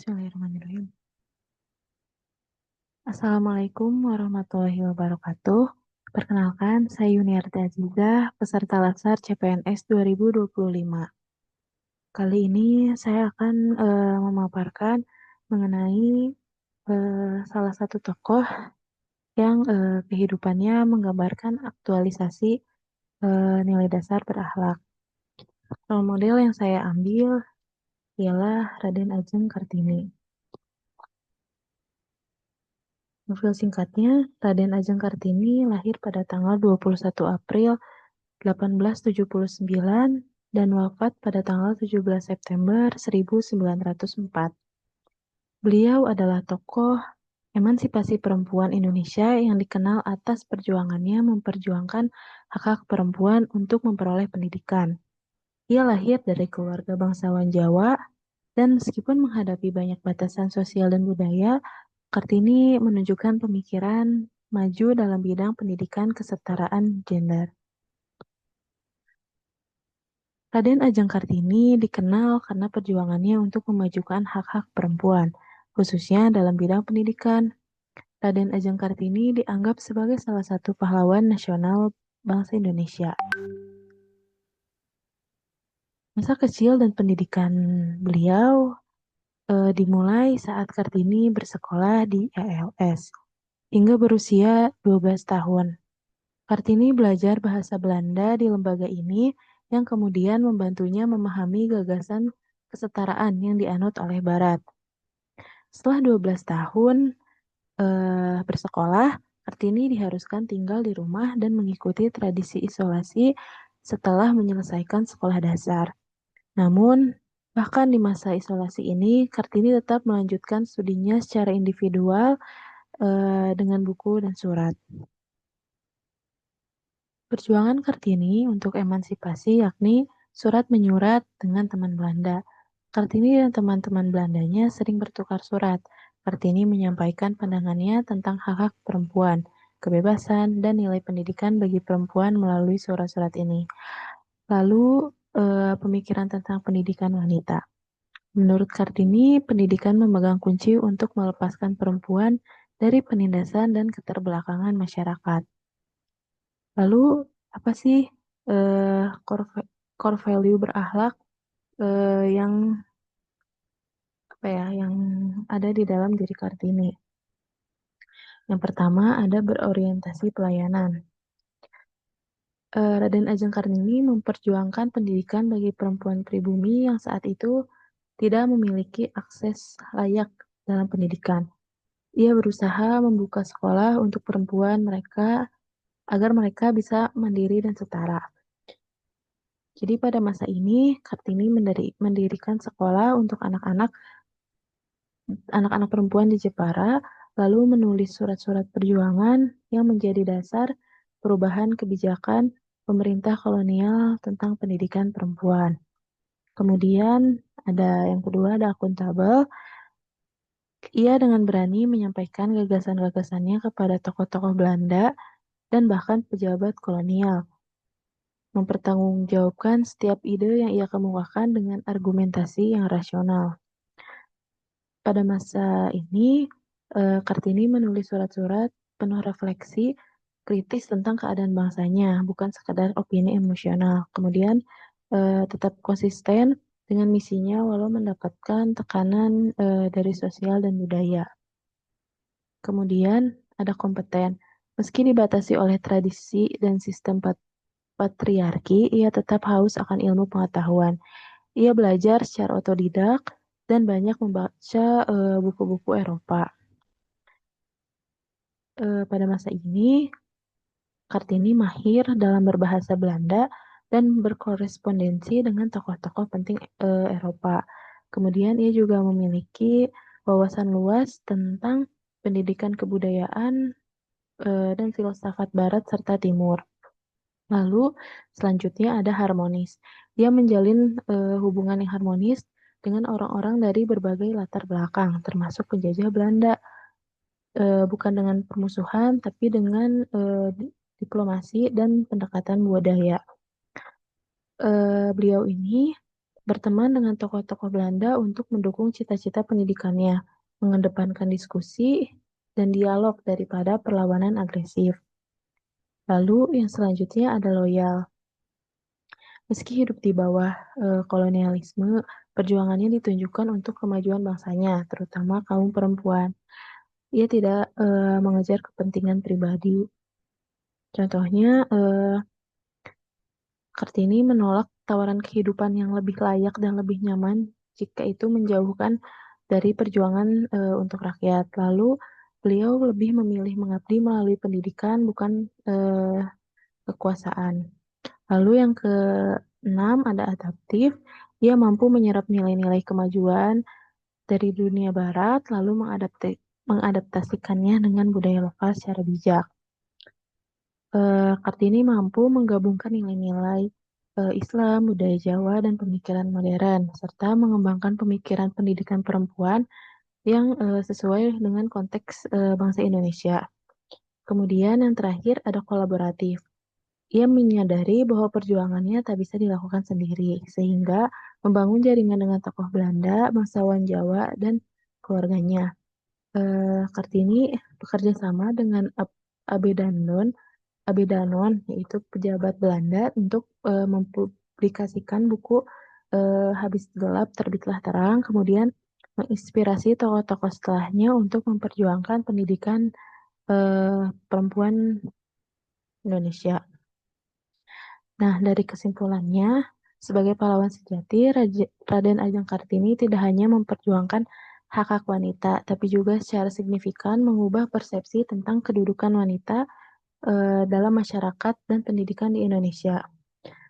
Bismillahirrahmanirrahim. Assalamualaikum warahmatullahi wabarakatuh. Perkenalkan, saya Yuniarti Azizah, peserta Latsar CPNS 2025. Kali ini saya akan memaparkan mengenai salah satu tokoh yang kehidupannya menggambarkan aktualisasi nilai dasar berakhlak. Role model yang saya ambil ialah Raden Ajeng Kartini. Profil singkatnya, Raden Ajeng Kartini lahir pada tanggal 21 April 1879 dan wafat pada tanggal 17 September 1904. Beliau adalah tokoh emansipasi perempuan Indonesia yang dikenal atas perjuangannya memperjuangkan hak-hak perempuan untuk memperoleh pendidikan. Ia lahir dari keluarga bangsawan Jawa dan meskipun menghadapi banyak batasan sosial dan budaya, Kartini menunjukkan pemikiran maju dalam bidang pendidikan kesetaraan gender. Raden Ajeng Kartini dikenal karena perjuangannya untuk memajukan hak-hak perempuan, khususnya dalam bidang pendidikan. Raden Ajeng Kartini dianggap sebagai salah satu pahlawan nasional bangsa Indonesia. Masa kecil dan pendidikan beliau dimulai saat Kartini bersekolah di ELS hingga berusia 12 tahun. Kartini belajar bahasa Belanda di lembaga ini yang kemudian membantunya memahami gagasan kesetaraan yang dianut oleh Barat. Setelah 12 tahun bersekolah, Kartini diharuskan tinggal di rumah dan mengikuti tradisi isolasi setelah menyelesaikan sekolah dasar. Namun, bahkan di masa isolasi ini, Kartini tetap melanjutkan studinya secara individual dengan buku dan surat. Perjuangan Kartini untuk emansipasi yakni surat menyurat dengan teman Belanda. Kartini dan teman-teman Belandanya sering bertukar surat. Kartini menyampaikan pandangannya tentang hak-hak perempuan, kebebasan, dan nilai pendidikan bagi perempuan melalui surat-surat ini. Lalu, pemikiran tentang pendidikan wanita. Menurut Kartini, pendidikan memegang kunci untuk melepaskan perempuan dari penindasan dan keterbelakangan masyarakat. Lalu, apa sih core value berakhlak yang yang ada di dalam diri Kartini? Yang pertama ada berorientasi pelayanan. Raden Ajeng Kartini memperjuangkan pendidikan bagi perempuan pribumi yang saat itu tidak memiliki akses layak dalam pendidikan. Ia berusaha membuka sekolah untuk perempuan mereka agar mereka bisa mandiri dan setara. Jadi pada masa ini, Kartini mendirikan sekolah untuk anak-anak perempuan di Jepara, lalu menulis surat-surat perjuangan yang menjadi dasar perubahan kebijakan pemerintah kolonial tentang pendidikan perempuan. Kemudian ada yang kedua, ada akuntabel. Ia dengan berani menyampaikan gagasan-gagasannya kepada tokoh-tokoh Belanda dan bahkan pejabat kolonial. Mempertanggungjawabkan setiap ide yang ia kemukakan dengan argumentasi yang rasional. Pada masa ini, Kartini menulis surat-surat penuh refleksi kritis tentang keadaan bangsanya, bukan sekadar opini emosional. Kemudian tetap konsisten dengan misinya walau mendapatkan tekanan dari sosial dan budaya. Kemudian ada kompeten. Meski dibatasi oleh tradisi dan sistem patriarki, ia tetap haus akan ilmu pengetahuan. Ia belajar secara otodidak dan banyak membaca buku-buku Eropa. Pada masa ini, Kartini mahir dalam berbahasa Belanda dan berkorespondensi dengan tokoh-tokoh penting Eropa. Kemudian ia juga memiliki wawasan luas tentang pendidikan kebudayaan dan filsafat Barat serta Timur. Lalu selanjutnya ada harmonis. Dia menjalin hubungan yang harmonis dengan orang-orang dari berbagai latar belakang, termasuk penjajah Belanda. Bukan dengan permusuhan, tapi dengan diplomasi dan pendekatan budaya. Beliau ini berteman dengan tokoh-tokoh Belanda untuk mendukung cita-cita pendidikannya, mengedepankan diskusi dan dialog daripada perlawanan agresif. Lalu yang selanjutnya ada loyal. Meski hidup di bawah kolonialisme, perjuangannya ditunjukkan untuk kemajuan bangsanya, terutama kaum perempuan. Ia tidak mengejar kepentingan pribadi. Contohnya, Kartini menolak tawaran kehidupan yang lebih layak dan lebih nyaman jika itu menjauhkan dari perjuangan untuk rakyat. Lalu beliau lebih memilih mengabdi melalui pendidikan, bukan kekuasaan. Lalu yang keenam ada adaptif. Ia mampu menyerap nilai-nilai kemajuan dari dunia barat, lalu mengadaptasikannya dengan budaya lokal secara bijak. Kartini mampu menggabungkan nilai-nilai Islam, budaya Jawa, dan pemikiran modern, serta mengembangkan pemikiran pendidikan perempuan yang sesuai dengan konteks bangsa Indonesia. Kemudian yang terakhir ada kolaboratif. Ia menyadari bahwa perjuangannya tak bisa dilakukan sendiri, sehingga membangun jaringan dengan tokoh Belanda, bangsawan Jawa, dan keluarganya. Kartini bekerja sama dengan Abedanon, Abedanon, yaitu pejabat Belanda, untuk mempublikasikan buku Habis Gelap Terbitlah Terang, kemudian menginspirasi tokoh-tokoh setelahnya untuk memperjuangkan pendidikan perempuan Indonesia. Nah, dari kesimpulannya, sebagai pahlawan sejati, Raden Ajeng Kartini tidak hanya memperjuangkan hak-hak wanita, tapi juga secara signifikan mengubah persepsi tentang kedudukan wanita dalam masyarakat dan pendidikan di Indonesia.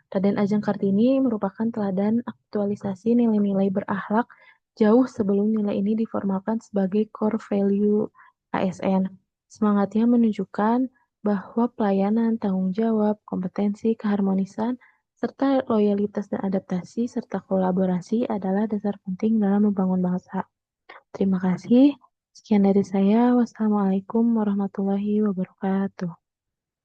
Raden Ajeng Kartini merupakan teladan aktualisasi nilai-nilai berakhlak jauh sebelum nilai ini diformalkan sebagai core value ASN. Semangatnya menunjukkan bahwa pelayanan, tanggung jawab, kompetensi, keharmonisan, serta loyalitas dan adaptasi, serta kolaborasi adalah dasar penting dalam membangun bangsa. Terima kasih. Sekian dari saya. Wassalamualaikum warahmatullahi wabarakatuh.